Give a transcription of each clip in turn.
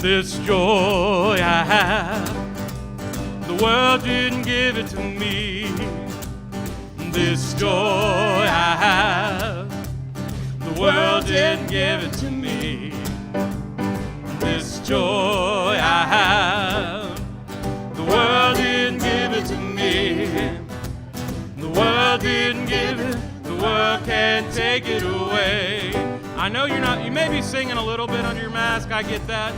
This joy I have, the world didn't give it to me. This joy I have, the world didn't give it to me. This joy I have, the world didn't give it to me. The world didn't give it, the world can't take it away. I know you may be singing a little bit under your mask, I get that.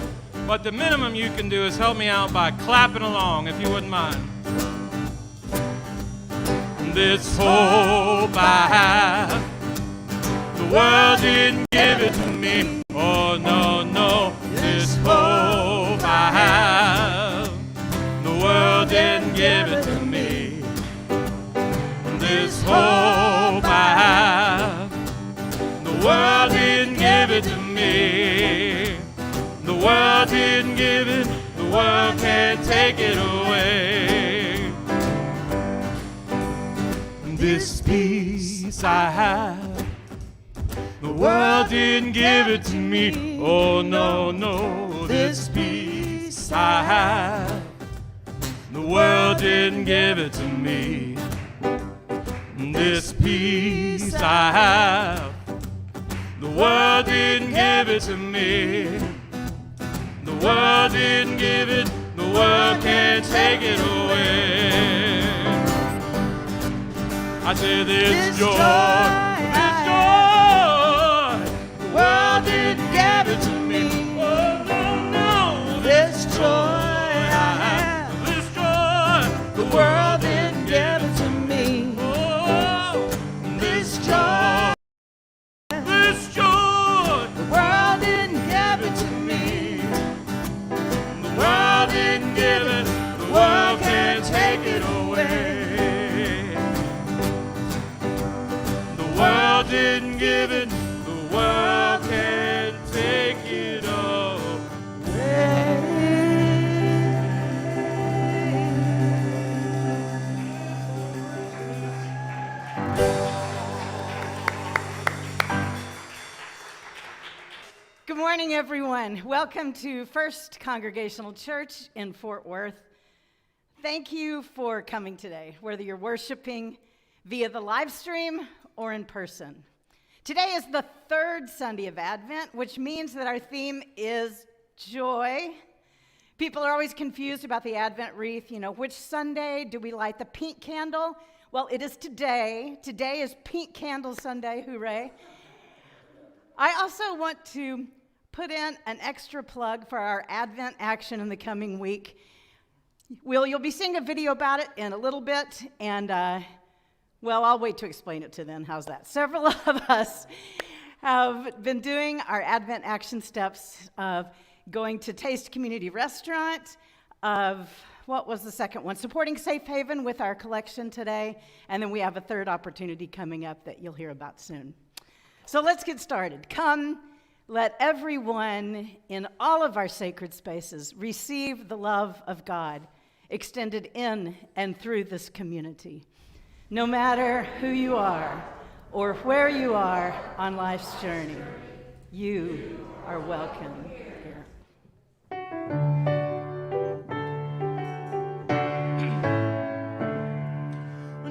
But the minimum you can do is help me out by clapping along, if you wouldn't mind. This hope I have, the world didn't give it to me. Oh, no, no. This hope I have, the world didn't give it to me. This hope I have, the world didn't give it to me. The world didn't give it, the world can't take it away. This peace I have, the world didn't give it to me. Oh, no, no. This peace I have, the world didn't give it to me. This peace I have, the world didn't give it to me. The world didn't give it, the world can't take it away. I say this joy, the world didn't give it to me. Oh, no, no, this joy I have, this joy, the world didn't give it to me. Oh, this joy, the world didn't give it to me. The world didn't give it, the world can't take it away. The world didn't give it, the world can't take it away. Good morning, everyone. Welcome to First Congregational Church in Fort Worth. Thank you for coming today, whether you're worshiping via the live stream or in person. Today is the third Sunday of Advent, which means that our theme is joy. People are always confused about the Advent wreath. You know, which Sunday do we light the pink candle? Well, it is today. Today is Pink Candle Sunday, hooray. I also want to put in an extra plug for our Advent action in the coming week. You'll be seeing a video about it in a little bit, and well, I'll wait to explain it to then. How's that? Several of us have been doing our Advent action steps of going to Taste Community Restaurant, of what was the second one? Supporting Safe Haven with our collection today, and then we have a third opportunity coming up that you'll hear about soon. So let's get started. Come, let everyone in all of our sacred spaces receive the love of God extended in and through this community. No matter who you are or where you are on life's journey, you are welcome here.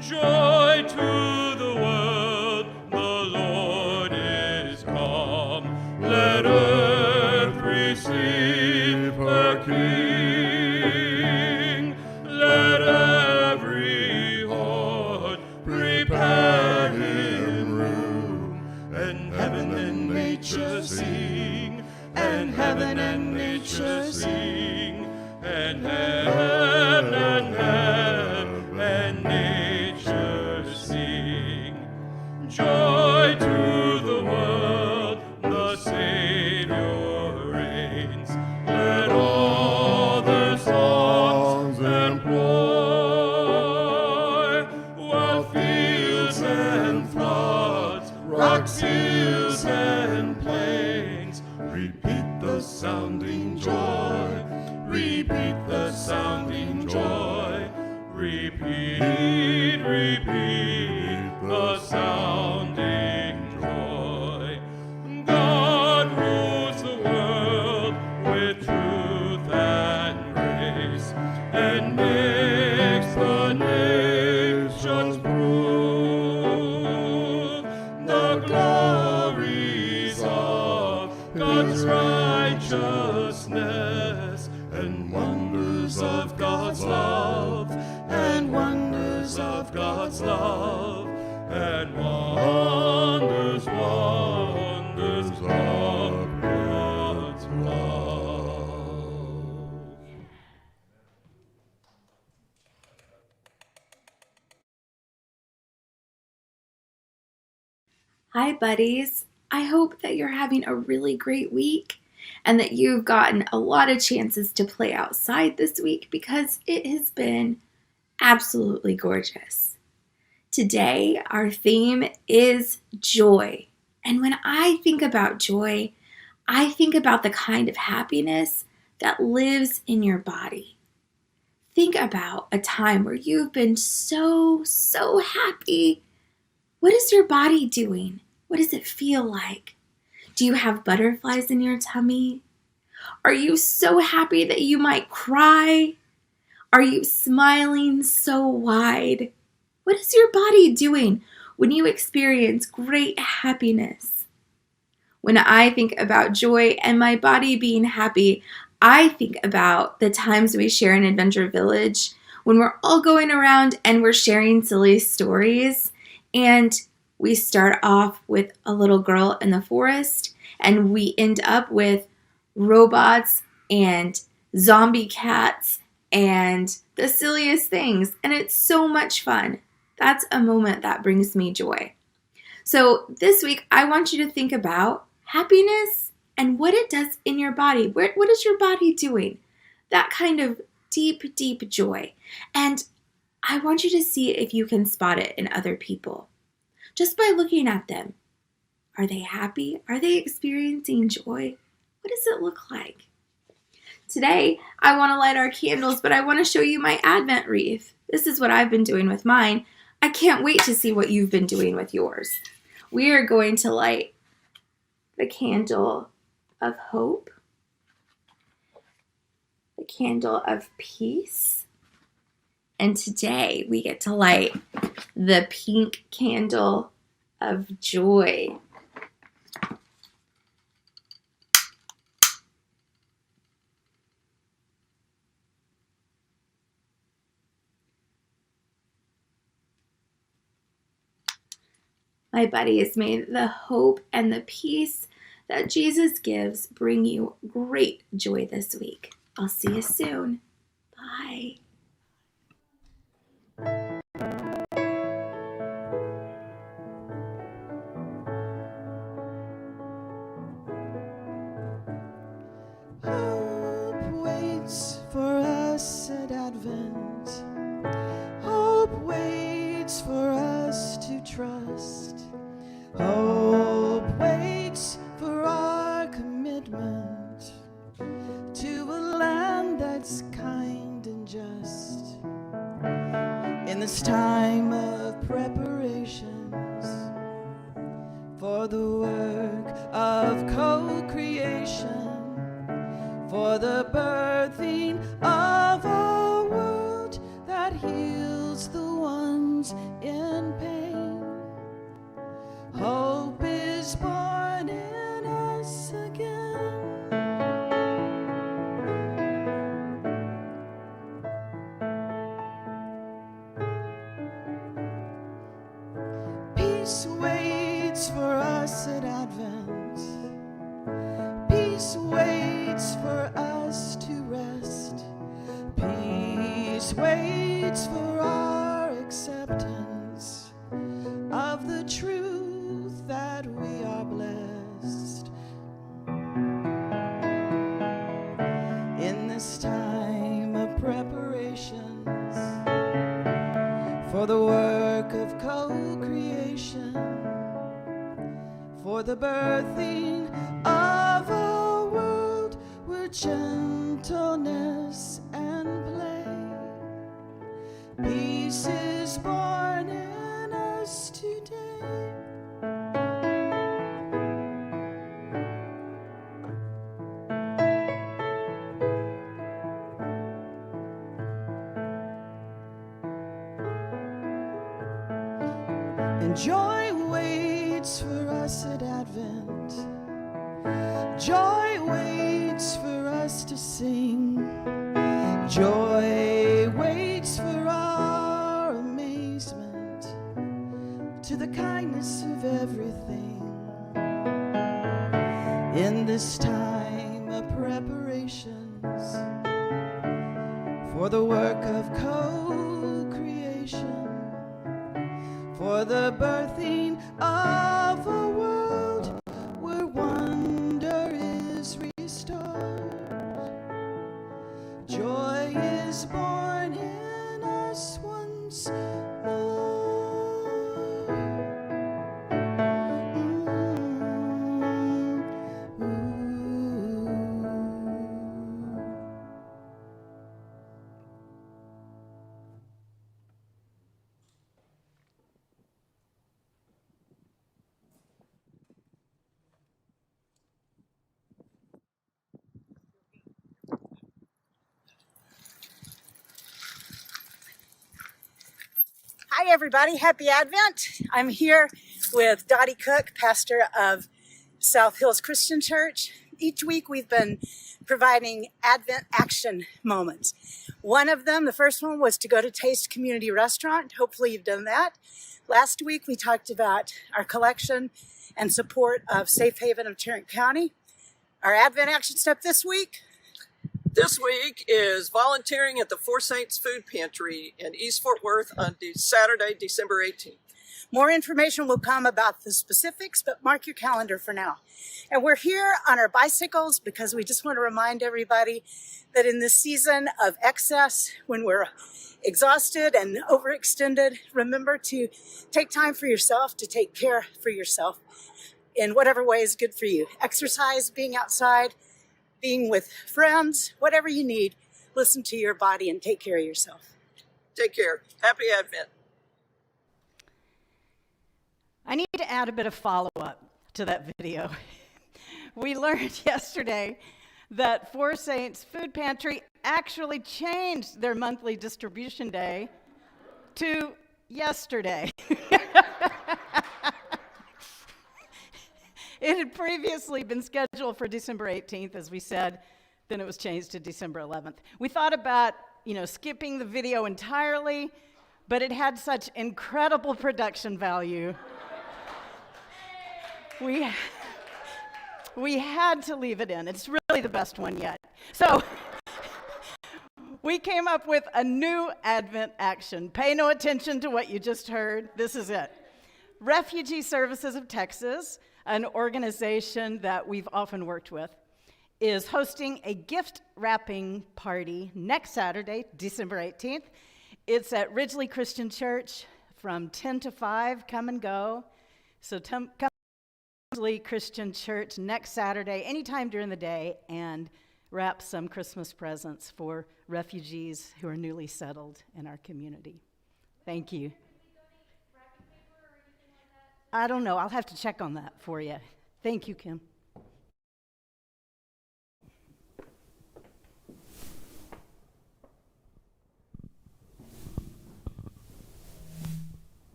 Joy to the world, the Lord is come. Let earth receive her King. Let every heart prepare him room. And heaven and nature sing, and heaven and nature sing, and heaven and nature sing. Joy to the world, the Savior reigns. Let all their songs employ, while fields and floods, rocks, hills, and plains repeat the sounding joy. Repeat the sounding joy. Repeat, repeat the sounding joy. God rules the world with truth God's righteousness, and wonders of God's love, and wonders of God's love, and wonders, wonders of God's love. Hi, buddies. I hope that you're having a really great week and that you've gotten a lot of chances to play outside this week because it has been absolutely gorgeous. Today, our theme is joy. And when I think about joy, I think about the kind of happiness that lives in your body. Think about a time where you've been so happy. What is your body doing? What does it feel like? Do you have butterflies in your tummy? Are you so happy that you might cry? Are you smiling so wide? What is your body doing when you experience great happiness? When I think about joy and my body being happy, I think about the times we share in Adventure Village when we're all going around and we're sharing silly stories, and we start off with a little girl in the forest and we end up with robots and zombie cats and the silliest things, and it's so much fun. That's a moment that brings me joy. So this week, I want you to think about happiness and what it does in your body. What is your body doing? That kind of deep joy. And I want you to see if you can spot it in other people. Just by looking at them. Are they happy? Are they experiencing joy? What does it look like? Today, I want to light our candles, but I want to show you my Advent wreath. This is what I've been doing with mine. I can't wait to see what you've been doing with yours. We are going to light the candle of hope, the candle of peace, and today we get to light the pink candle of joy. My buddies, may the hope and the peace that Jesus gives bring you great joy this week. I'll see you soon. Bye. Hope waits for us at Advent. Hope waits for us to trust. Hope waits for our commitment to a land that's kind and just. In this time of preparations for the work of co-creation, for the birthing of a world that heals the ones in pain. Hope is born in us again. Peace waits for us at Advent. Peace waits for us to rest. Peace waits for our acceptance of the truth that we are blessed. In this time of preparations for the work of co-creation, for the birthing of a world where gentleness and play, peace is born in us today. And joy waits for us at Advent. Joy waits for us to sing. Joy waits for our amazement to the kindness of everything. In this time of preparations for the work of co-creation, for the birthing of a world where wonder is restored. Joy is born in us once more. Hi, everybody. Happy Advent. I'm here with Dottie Cook, pastor of South Hills Christian Church. Each week we've been providing Advent action moments. One of them, the first one, was to go to Taste Community Restaurant. Hopefully you've done that. Last week we talked about our collection and support of Safe Haven of Tarrant County. Our Advent action step this week. This week is volunteering at the Four Saints Food Pantry in East Fort Worth on Saturday, December 18th. More information will come about the specifics, but mark your calendar for now. And we're here on our bicycles because we just want to remind everybody that in this season of excess, when we're exhausted and overextended, remember to take time for yourself, to take care for yourself in whatever way is good for you. Exercise, being outside, being with friends, whatever you need, listen to your body and take care of yourself. Take care. Happy Advent. I need to add a bit of follow-up to that video. We learned yesterday that Four Saints Food Pantry actually changed their monthly distribution day to yesterday. It had previously been scheduled for December 18th, as we said, then it was changed to December 11th. We thought about, skipping the video entirely, but it had such incredible production value. We had to leave it in. It's really the best one yet. So we came up with a new Advent action. Pay no attention to what you just heard. This is it. Refugee Services of Texas, an organization that we've often worked with, is hosting a gift wrapping party next Saturday, December 18th. It's at Ridgely Christian Church from 10 to 5. Come and go. So come to Ridgely Christian Church next Saturday, anytime during the day, and wrap some Christmas presents for refugees who are newly settled in our community. Thank you. I don't know. I'll have to check on that for you. Thank you, Kim.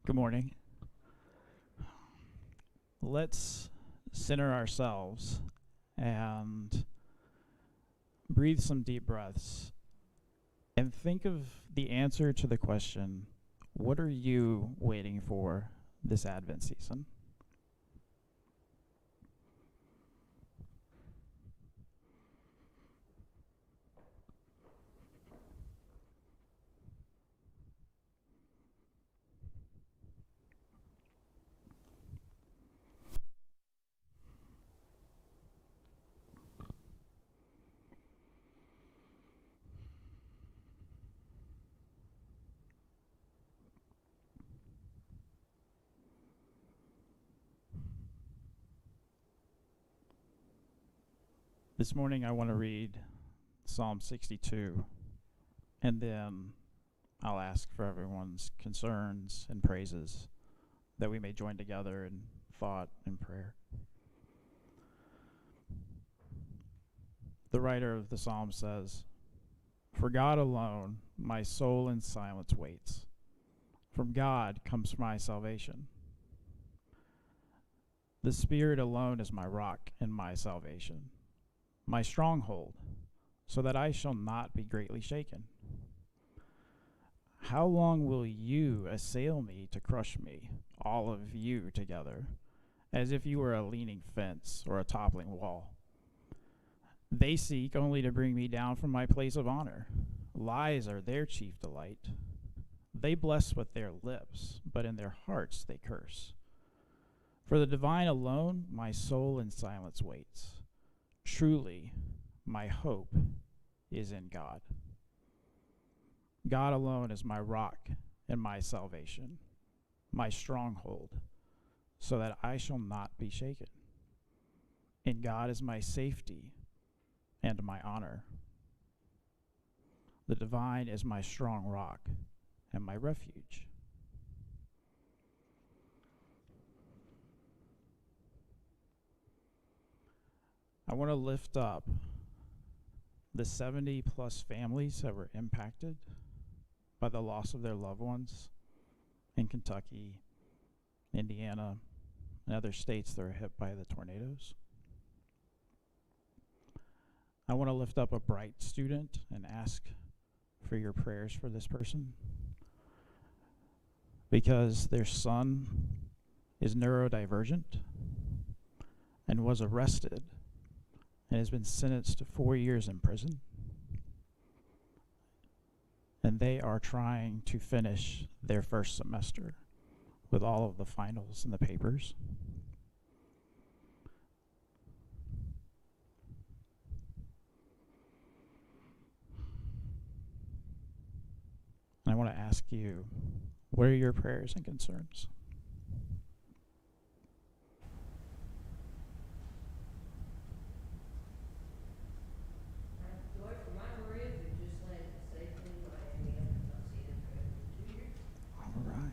Good morning. Let's center ourselves and breathe some deep breaths and think of the answer to the question, what are you waiting for this Advent season? This morning I want to read Psalm 62, and then I'll ask for everyone's concerns and praises that we may join together in thought and prayer. The writer of the psalm says, "For God alone my soul in silence waits. From God comes my salvation. The Spirit alone is my rock and my salvation, my stronghold, so that I shall not be greatly shaken. How long will you assail me to crush me, all of you together, as if you were a leaning fence or a toppling wall? They seek only to bring me down from my place of honor. Lies are their chief delight. They bless with their lips, but in their hearts they curse. For the divine alone, my soul in silence waits. Truly, my hope is in God. God alone is my rock and my salvation, my stronghold, so that I shall not be shaken. In God is my safety and my honor. The divine is my strong rock and my refuge. I want to lift up the 70 plus families that were impacted by the loss of their loved ones in Kentucky, Indiana, and other states that were hit by the tornadoes. I want to lift up a bright student and ask for your prayers for this person, because their son is neurodivergent and was arrested and has been sentenced to 4 years in prison. And they are trying to finish their first semester with all of the finals and the papers. And I want to ask you, what are your prayers and concerns? All right.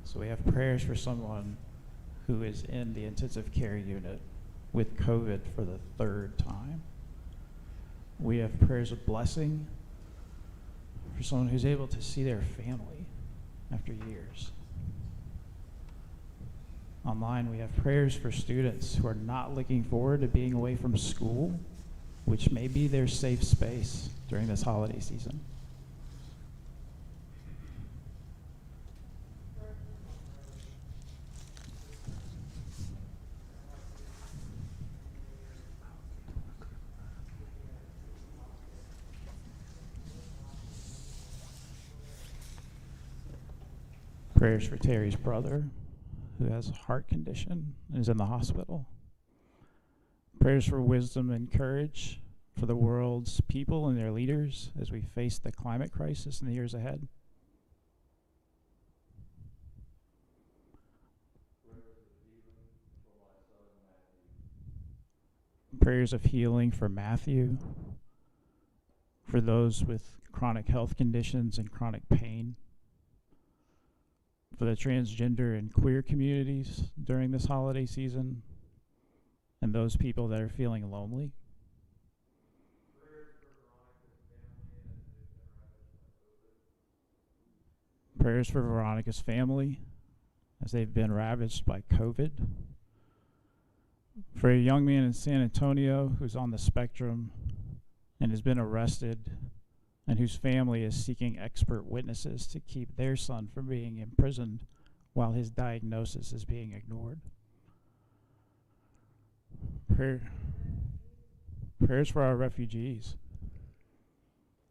So we have prayers for someone who is in the intensive care unit with COVID for the third time. We have prayers of blessing for someone who's able to see their family after years. Online, we have prayers for students who are not looking forward to being away from school, which may be their safe space during this holiday season. Prayers for Terry's brother, who has a heart condition and is in the hospital. Prayers for wisdom and courage for the world's people and their leaders as we face the climate crisis in the years ahead. Prayers of healing for Matthew, for those with chronic health conditions and chronic pain, for the transgender and queer communities during this holiday season, and those people that are feeling lonely. Prayers for Veronica's family as they've been ravaged by COVID. For a young man in San Antonio who's on the spectrum and has been arrested, and whose family is seeking expert witnesses to keep their son from being imprisoned while his diagnosis is being ignored. Prayers for our refugees.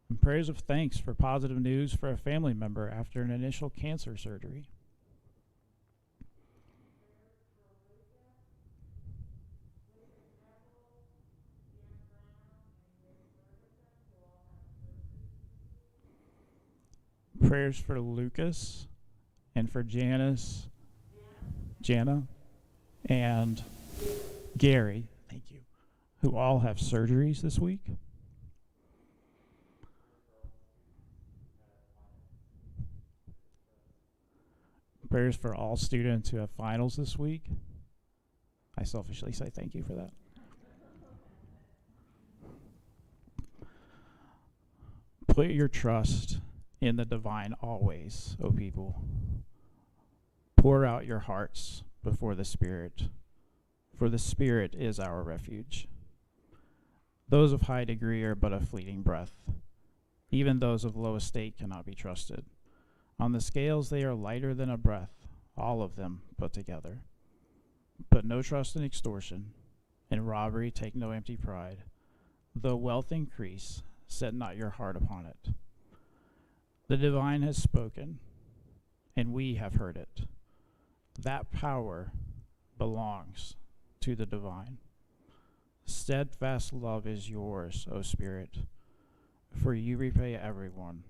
And prayers of thanks for positive news for a family member after an initial cancer surgery. Prayers for Lucas and for Jana, and Gary, thank you, who all have surgeries this week. prayers for all students who have finals this week. I selfishly say thank you for that. Put your trust in the divine always, O people. Pour out your hearts before the Spirit, for the Spirit is our refuge. Those of high degree are but a fleeting breath. Even those of low estate cannot be trusted. On the scales they are lighter than a breath, all of them put together. Put no trust in extortion. In robbery take no empty pride. Though wealth increase, set not your heart upon it. The divine has spoken, and we have heard it. That power belongs to the divine. Steadfast love is yours, O Spirit, for you repay everyone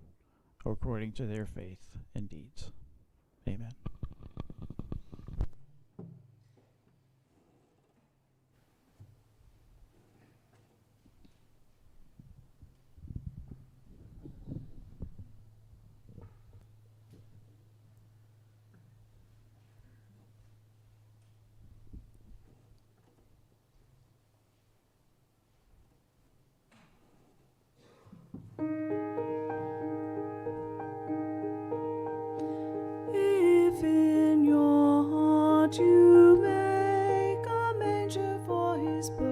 according to their faith and deeds. Amen. If in your heart you make a manger for his birth,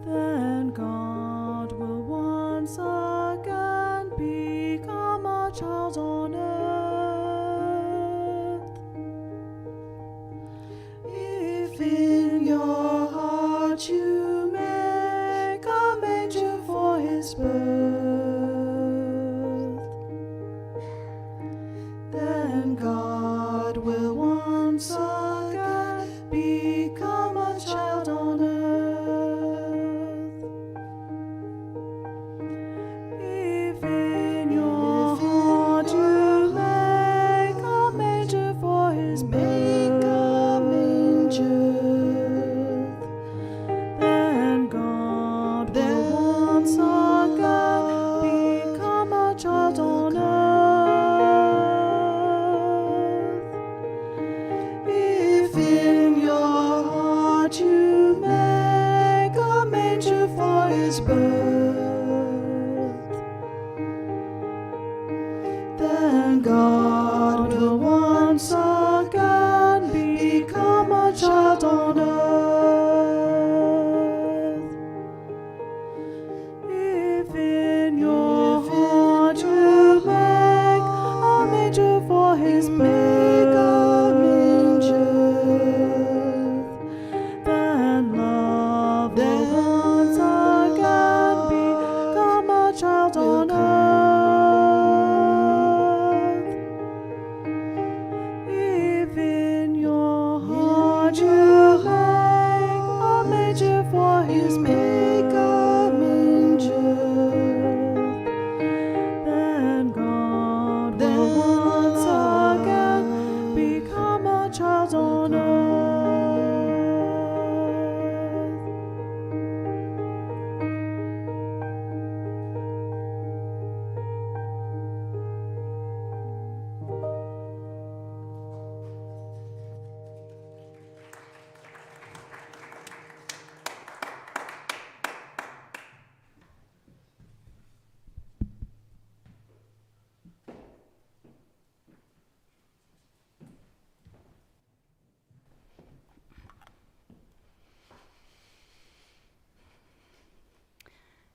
then God will once again become a child on earth. If in your heart you make a manger for his birth, then God will once again become a child on earth. If in your heart you make a manger for his birth, then God will once again become a child on earth. If in your heart you make a manger for his birth, then God will once again become a child on earth. If in your heart you make a manger for his birth, then love will once again become a child on earth. If in your heart you make a manger for his then God will once again become a child on earth.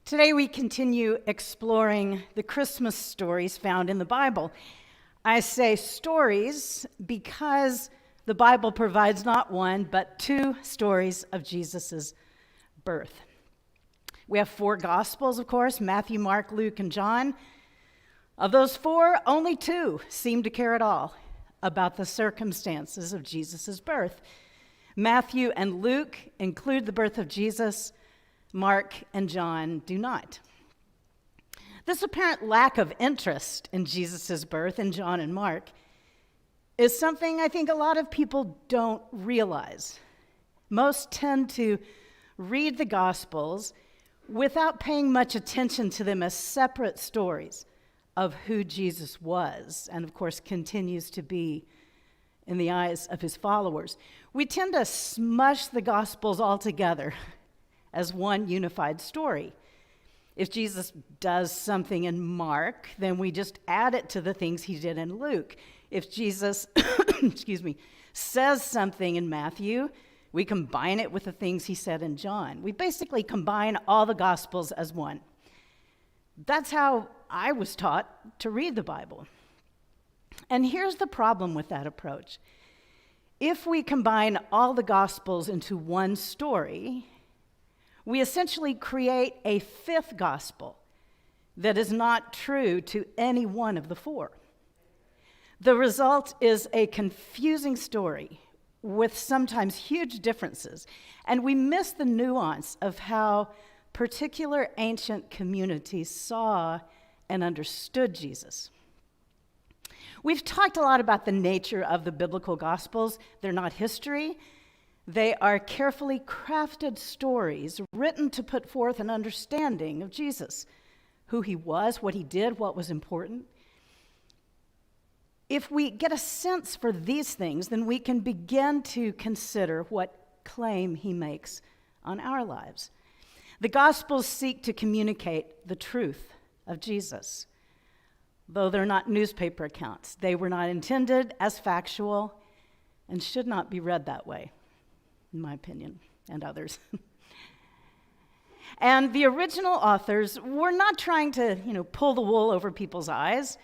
Today we continue exploring the Christmas stories found in the Bible. I say stories because the Bible provides not one, but two stories of Jesus' birth. We have four Gospels, of course, Matthew, Mark, Luke, and John. Of those four, only two seem to care at all about the circumstances of Jesus' birth. Matthew and Luke include the birth of Jesus. Mark and John do not. This apparent lack of interest in Jesus' birth in John and Mark is something I think a lot of people don't realize. Most tend to read the Gospels without paying much attention to them as separate stories of who Jesus was, and of course continues to be in the eyes of his followers. We tend to smush the Gospels all together as one unified story. If Jesus does something in Mark, then we just add it to the things he did in Luke. If Jesus, says something in Matthew, we combine it with the things he said in John. We basically combine all the Gospels as one. That's how I was taught to read the Bible. And here's the problem with that approach. If we combine all the Gospels into one story, we essentially create a fifth gospel that is not true to any one of the four. The result is a confusing story with sometimes huge differences, and we miss the nuance of how particular ancient communities saw and understood Jesus. We've talked a lot about the nature of the biblical Gospels. They're not history. They are carefully crafted stories written to put forth an understanding of Jesus, who he was, what he did, what was important. If we get a sense for these things, then we can begin to consider what claim he makes on our lives. The Gospels seek to communicate the truth of Jesus. Though they're not newspaper accounts, they were not intended as factual and should not be read that way, in my opinion, and others. And the original authors were not trying to, pull the wool over people's eyes.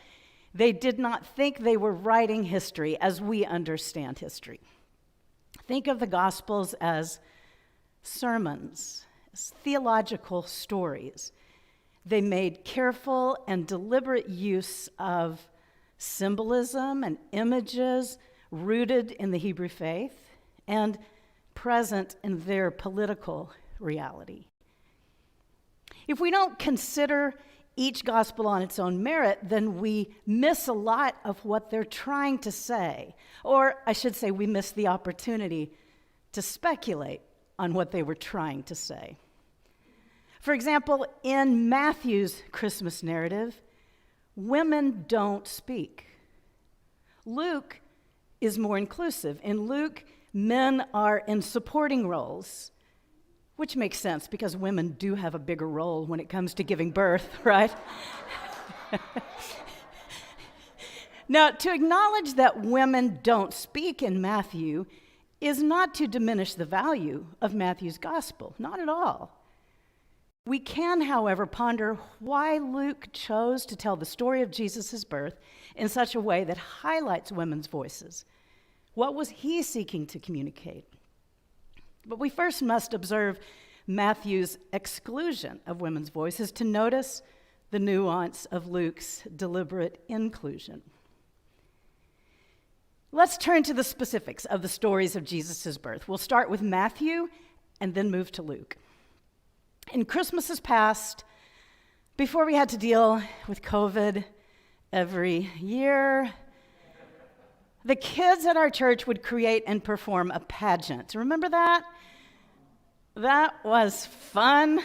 They did not think they were writing history as we understand history. Think of the Gospels as sermons, as theological stories. They made careful and deliberate use of symbolism and images rooted in the Hebrew faith and present in their political reality. If we don't consider each gospel on its own merit, then we miss a lot of what they're trying to say. Or I should say, we miss the opportunity to speculate on what they were trying to say. For example, in Matthew's Christmas narrative, women don't speak. Luke is more inclusive. In Luke, men are in supporting roles, which makes sense because women do have a bigger role when it comes to giving birth, right? Now, to acknowledge that women don't speak in Matthew is not to diminish the value of Matthew's gospel, not at all. We can, however, ponder why Luke chose to tell the story of Jesus' birth in such a way that highlights women's voices. What was he seeking to communicate? But we first must observe Matthew's exclusion of women's voices to notice the nuance of Luke's deliberate inclusion. Let's turn to the specifics of the stories of Jesus' birth. We'll start with Matthew and then move to Luke. In Christmases past, before we had to deal with COVID every year, the kids at our church would create and perform a pageant. Remember that? That was fun.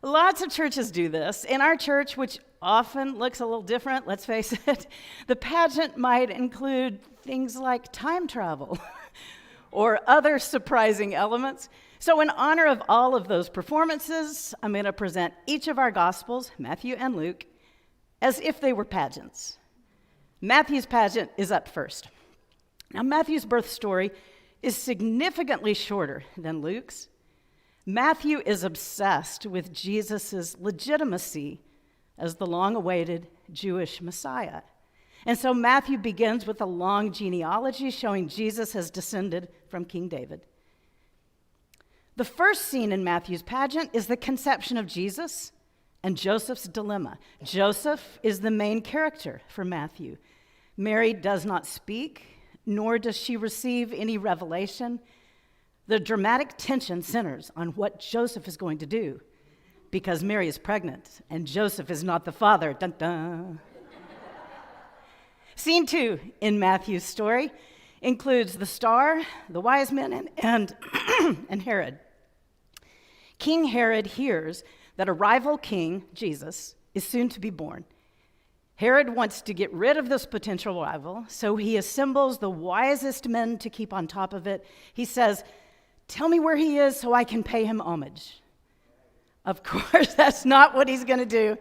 Lots of churches do this. In our church, which often looks a little different, let's face it, the pageant might include things like time travel or other surprising elements. So in honor of all of those performances, I'm going to present each of our Gospels, Matthew and Luke, as if they were pageants. Matthew's pageant is up first. Now, Matthew's birth story is significantly shorter than Luke's. Matthew is obsessed with Jesus' legitimacy as the long-awaited Jewish Messiah. And so Matthew begins with a long genealogy showing Jesus has descended from King David. The first scene in Matthew's pageant is the conception of Jesus and Joseph's dilemma. Joseph is the main character for Matthew. Mary does not speak, nor does she receive any revelation. The dramatic tension centers on what Joseph is going to do because Mary is pregnant and Joseph is not the father. Dun, dun. Scene 2 in Matthew's story includes the star, the wise men, and Herod. King Herod hears that a rival king, Jesus, is soon to be born. Herod wants to get rid of this potential rival, so he assembles the wisest men to keep on top of it. He says, "Tell me where he is so I can pay him homage." Of course, that's not what he's going to do.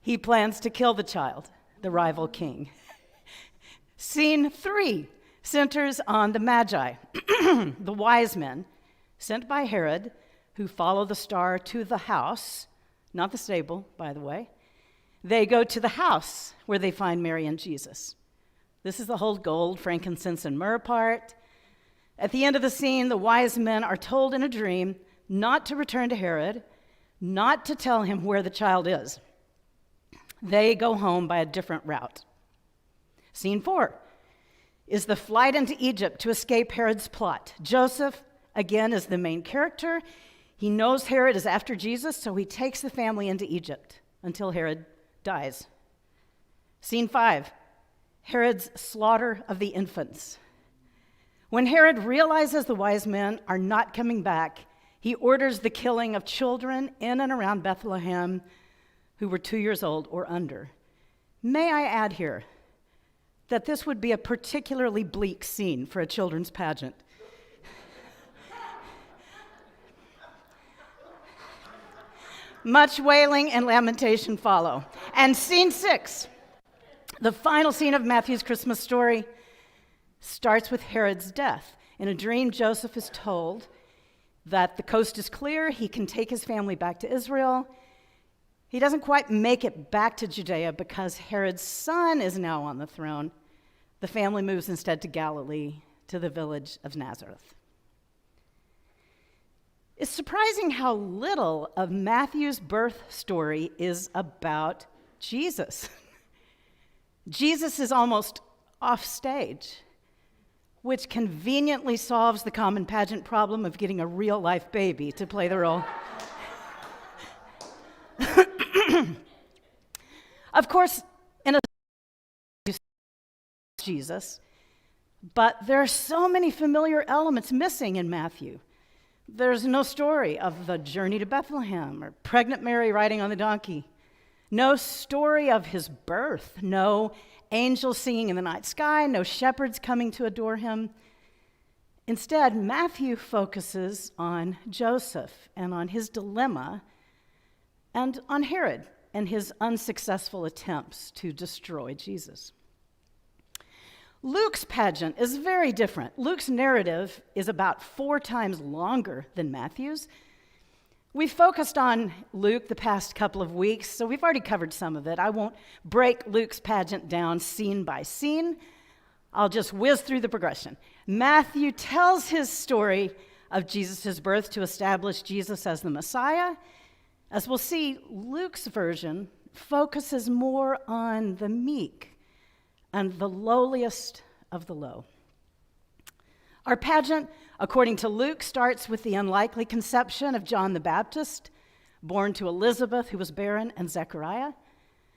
He plans to kill the child, the rival king. Scene 3 centers on the Magi, the wise men sent by Herod who follow the star to the house, not the stable, by the way. They go to the house where they find Mary and Jesus. This is the whole gold, frankincense, and myrrh part. At the end of the scene, the wise men are told in a dream not to return to Herod, not to tell him where the child is. They go home by a different route. Scene 4 is the flight into Egypt to escape Herod's plot. Joseph, again, is the main character. He knows Herod is after Jesus, so he takes the family into Egypt until Herod dies. Scene 5, Herod's slaughter of the infants. When Herod realizes the wise men are not coming back, he orders the killing of children in and around Bethlehem who were 2 years old or under. May I add here that this would be a particularly bleak scene for a children's pageant. Much wailing and lamentation follow. And scene 6, the final scene of Matthew's Christmas story, starts with Herod's death. In a dream, Joseph is told that the coast is clear, he can take his family back to Israel. He doesn't quite make it back to Judea because Herod's son is now on the throne. The family moves instead to Galilee, to the village of Nazareth. It's surprising how little of Matthew's birth story is about Jesus. Jesus is almost off stage, which conveniently solves the common pageant problem of getting a real-life baby to play the role. Of course, in a Jesus, but there are so many familiar elements missing in Matthew. There's no story of the journey to Bethlehem or pregnant Mary riding on the donkey. No story of his birth. No angels singing in the night sky. No shepherds coming to adore him. Instead, Matthew focuses on Joseph and on his dilemma and on Herod and his unsuccessful attempts to destroy Jesus. Luke's pageant is very different. Luke's narrative is about 4 times longer than Matthew's. We've focused on Luke the past couple of weeks, so we've already covered some of it. I won't break Luke's pageant down scene by scene. I'll just whiz through the progression. Matthew tells his story of Jesus' birth to establish Jesus as the Messiah. As we'll see, Luke's version focuses more on the meek and the lowliest of the low. Our pageant, according to Luke, starts with the unlikely conception of John the Baptist, born to Elizabeth, who was barren, and Zechariah.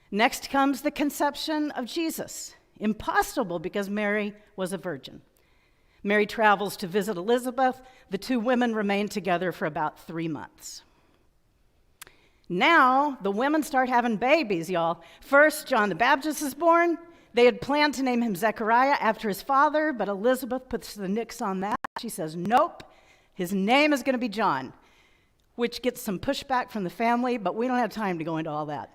Next comes the conception of Jesus, impossible because Mary was a virgin. Mary travels to visit Elizabeth. The 2 women remain together for about 3 months. Now, the women start having babies, y'all. First, John the Baptist is born. They had planned to name him Zechariah after his father, but Elizabeth puts the nix on that. She says, nope, his name is going to be John, which gets some pushback from the family, but we don't have time to go into all that.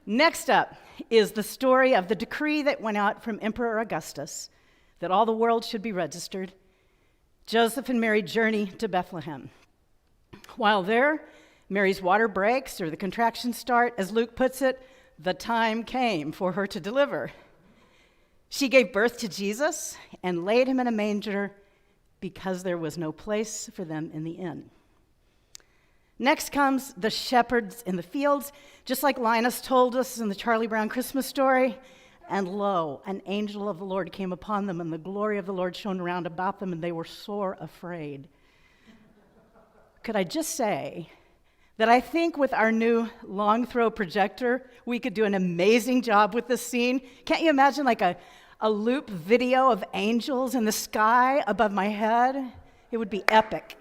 Next up is the story of the decree that went out from Emperor Augustus that all the world should be registered. Joseph and Mary journey to Bethlehem. While there, Mary's water breaks, or the contractions start. As Luke puts it, the time came for her to deliver. She gave birth to Jesus and laid him in a manger because there was no place for them in the inn. Next comes the shepherds in the fields, just like Linus told us in the Charlie Brown Christmas story. And lo, an angel of the Lord came upon them, and the glory of the Lord shone around about them, and they were sore afraid. Could I just say that I think with our new long throw projector, we could do an amazing job with this scene. Can't you imagine like a loop video of angels in the sky above my head? It would be epic.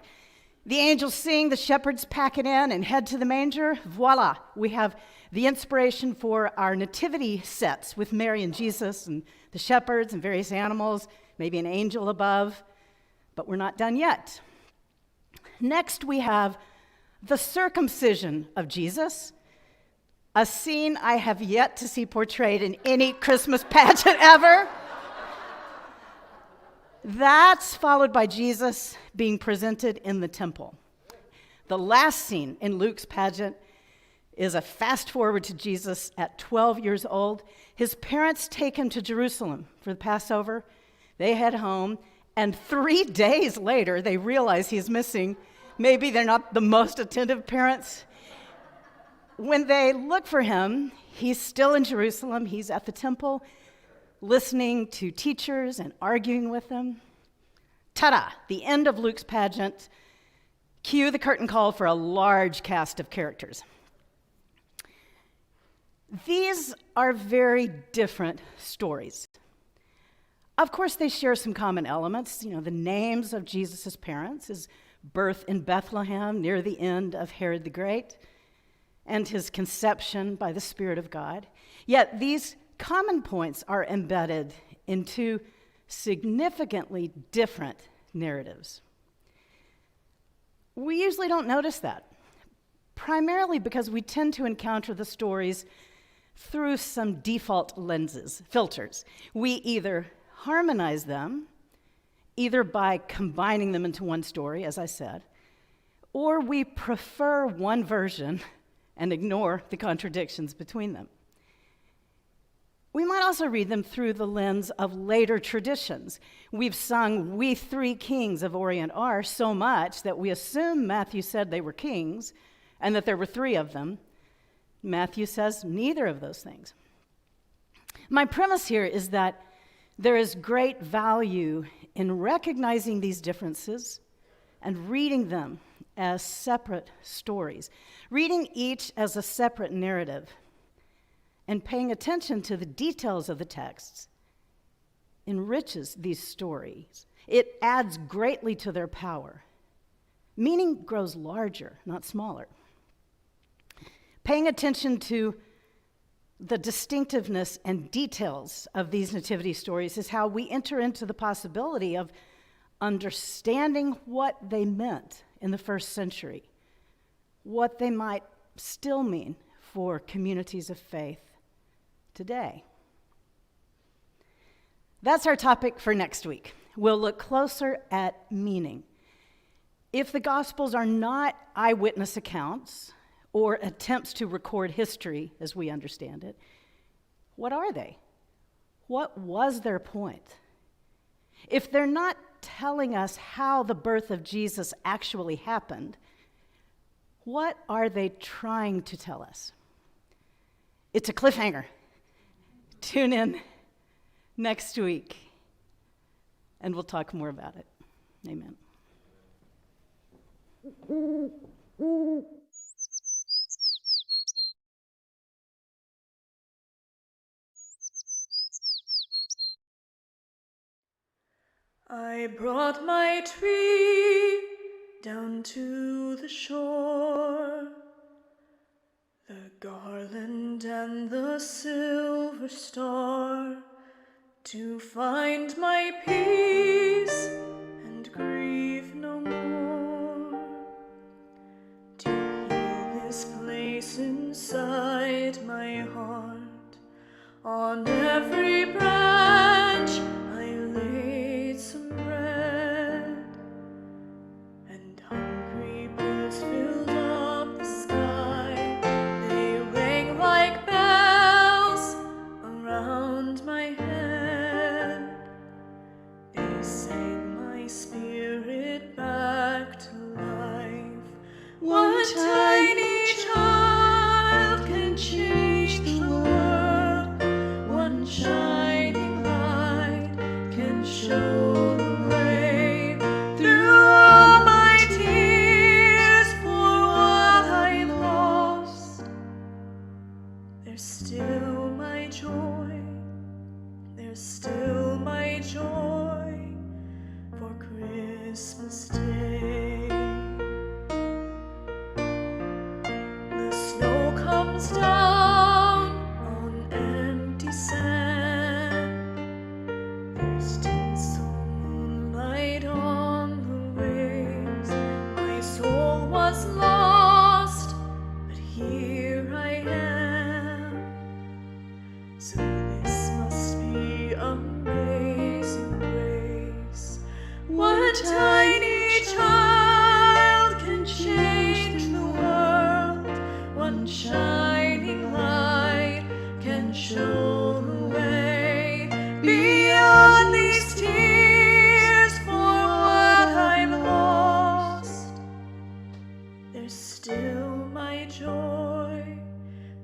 The angels sing, the shepherds pack it in and head to the manger. Voila, we have the inspiration for our nativity sets with Mary and Jesus and the shepherds and various animals, maybe an angel above, but we're not done yet. Next, we have the circumcision of Jesus, a scene I have yet to see portrayed in any Christmas pageant ever. That's followed by Jesus being presented in the temple. The last scene in Luke's pageant is a fast forward to Jesus at 12 years old. His parents take him to Jerusalem for the Passover. They head home, and 3 days later, they realize he's missing. Maybe they're not the most attentive parents. When they look for him, he's still in Jerusalem. He's at the temple, listening to teachers and arguing with them. Ta-da! The end of Luke's pageant. Cue the curtain call for a large cast of characters. These are very different stories. Of course, they share some common elements. The names of Jesus' parents, his birth in Bethlehem near the end of Herod the Great, and his conception by the Spirit of God. Yet these common points are embedded into significantly different narratives. We usually don't notice that, primarily because we tend to encounter the stories through some default lenses, filters. We either harmonize them, either by combining them into one story, as I said, or we prefer one version and ignore the contradictions between them. We might also read them through the lens of later traditions. We've sung "We Three Kings of Orient Are" so much that we assume Matthew said they were kings and that there were 3 of them. Matthew says neither of those things. My premise here is that there is great value in recognizing these differences and reading them as separate stories, reading each as a separate narrative, and paying attention to the details of the texts enriches these stories. It adds greatly to their power. Meaning grows larger, not smaller. Paying attention to the distinctiveness and details of these nativity stories is how we enter into the possibility of understanding what they meant in the first century, what they might still mean for communities of faith today. That's our topic for next week. We'll look closer at meaning. If the Gospels are not eyewitness accounts or attempts to record history as we understand it, what are they? What was their point? If they're not telling us how the birth of Jesus actually happened, what are they trying to tell us? It's a cliffhanger. Tune in next week, and we'll talk more about it. Amen. I brought my tree down to the shore, the garland and the silver star, to find my peace and grieve no more, to heal this place inside my heart. On every branch I laid some bread, and hungry birds filled up the sky. They rang like bells around my head. They sang my spirit back to life. One tiny child can change the world. One shining light can show the way through all my tears for what I lost. There's still my joy. There's still my joy for Christmas Day. There's tinsel moonlight on the waves. My soul was lost, but here I am. So this must be amazing grace. One tiny child can change the world. One shining light can show the way beyond these tears for what I've lost. There's still my joy.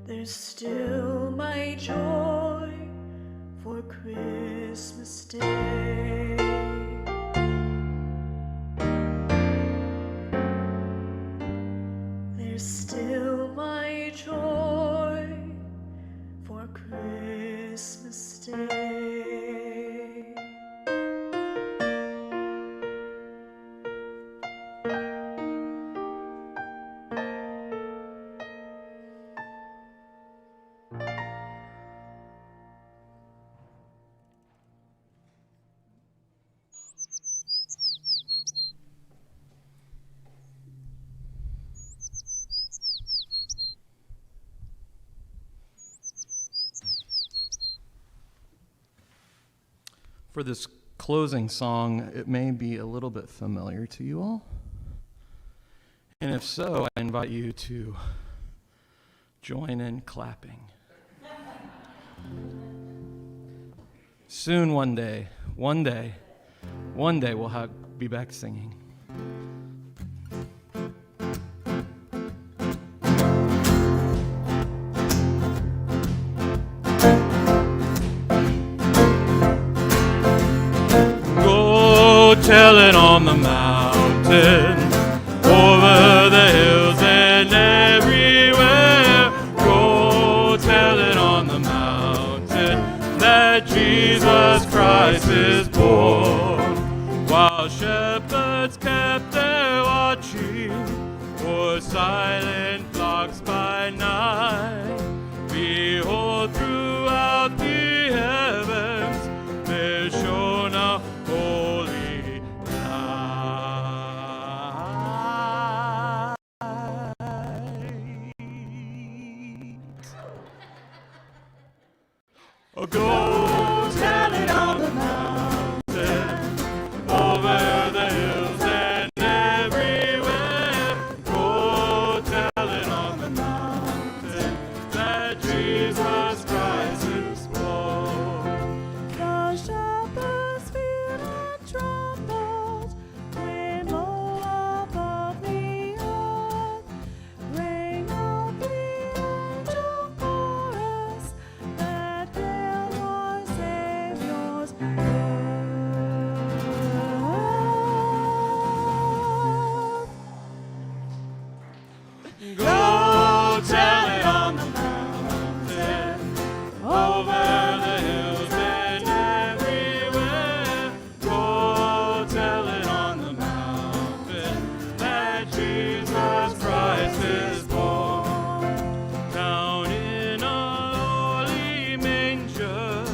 There's still my joy for Christmas Day. There's still my joy for Christmas Day. For this closing song, it may be a little bit familiar to you all. And if so, I invite you to join in clapping. Soon, one day, we'll be back singing. Tell it on the mountain, over the hills and everywhere. Go tell it on the mountain that Jesus Christ is born. While shepherds kept their watching for silent flocks by night, behold, throughout the heavens there shone a holy go tell it on the mountain, over the hills and everywhere. Go tell it on the mountain that Jesus Christ is born. The shepherds feared and trembled when low above the earth rang out the angel chorus that hailed our Savior's birth. Go tell it on the mountain, over the hills and everywhere. Go tell it on the mountain that Jesus Christ is born. Down in a lowly manger,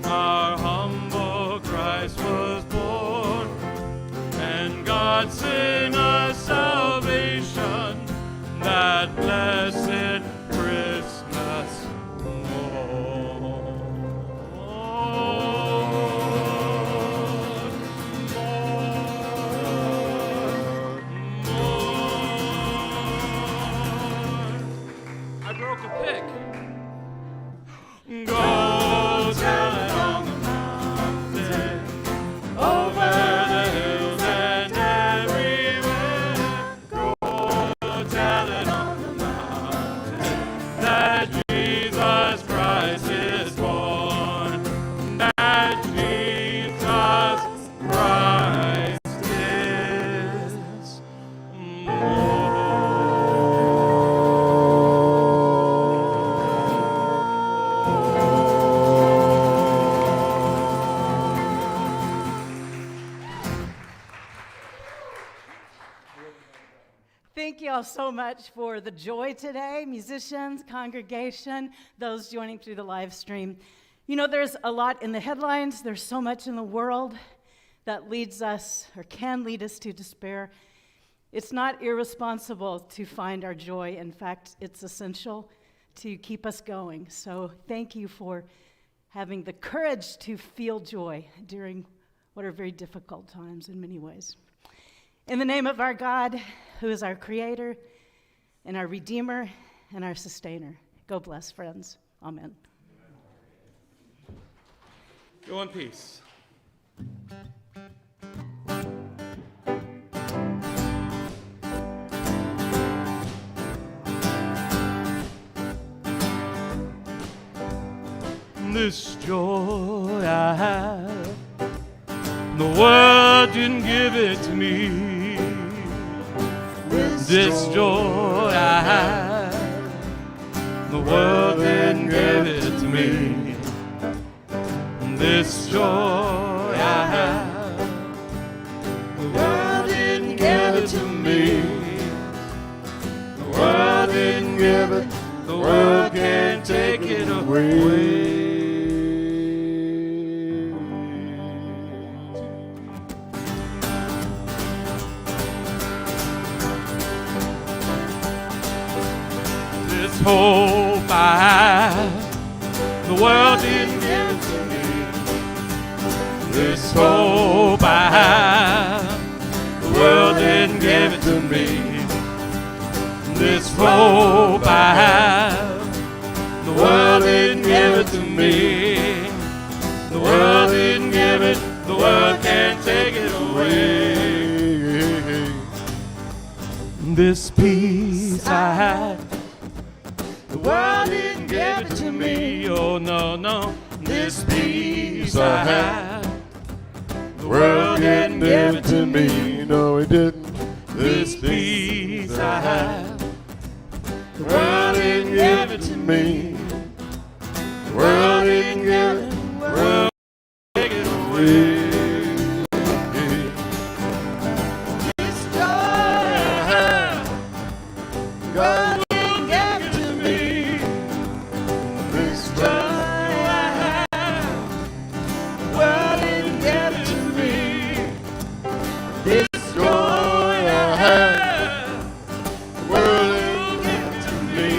our humble Christ was born, and God sent us salvation, that blessed Christmas morn. I broke a pick. Go tell it on the mountain, over the hills and everywhere. Go tell it on the mountain that Jesus Christ is born. That Jesus Christ is Thank you all so much for the joy today, musicians, congregation, those joining through the live stream. You know, there's a lot in the headlines. There's so much in the world that leads us or can lead us to despair. It's not irresponsible to find our joy. In fact, it's essential to keep us going. So thank you for having the courage to feel joy during what are very difficult times in many ways. In the name of our God, who is our Creator and our Redeemer and our Sustainer, go bless, friends. Amen. Go in peace. This joy I have, the world didn't give it to me. This joy I have, the world didn't give it to me. This joy I have, the world didn't give it to me. The world didn't give it, the world can't take it away. This hope I have, the world didn't give it to me. This hope I have, the world didn't give it to me. This hope I have, the world didn't give it to me. The world didn't give it, the world can't take it away. This peace I have, the world didn't give it to me. Oh no, no. This peace I have, the world didn't give it to me. No, it didn't. This peace I have, the world didn't give it to me. The world didn't give it, the world take it away. This joy I have, God didn't give it to me. This joy I have, the world didn't give it to me. This joy I have, the world didn't give it to me.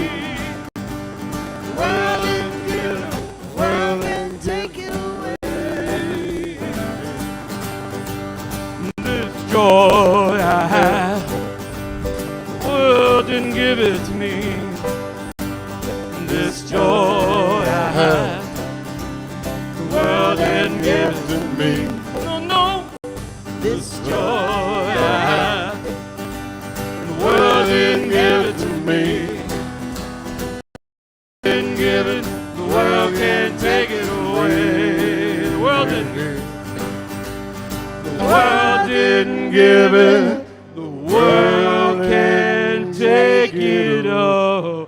The world didn't give it, the world didn't take it away. This joy I have, the world didn't give it to me. This joy I have, the world didn't give it to me. No, no. This joy I have, the world didn't give it to me. Didn't give it, the world can't take it away. The world didn't give it. The world didn't give it, the world can't take it away.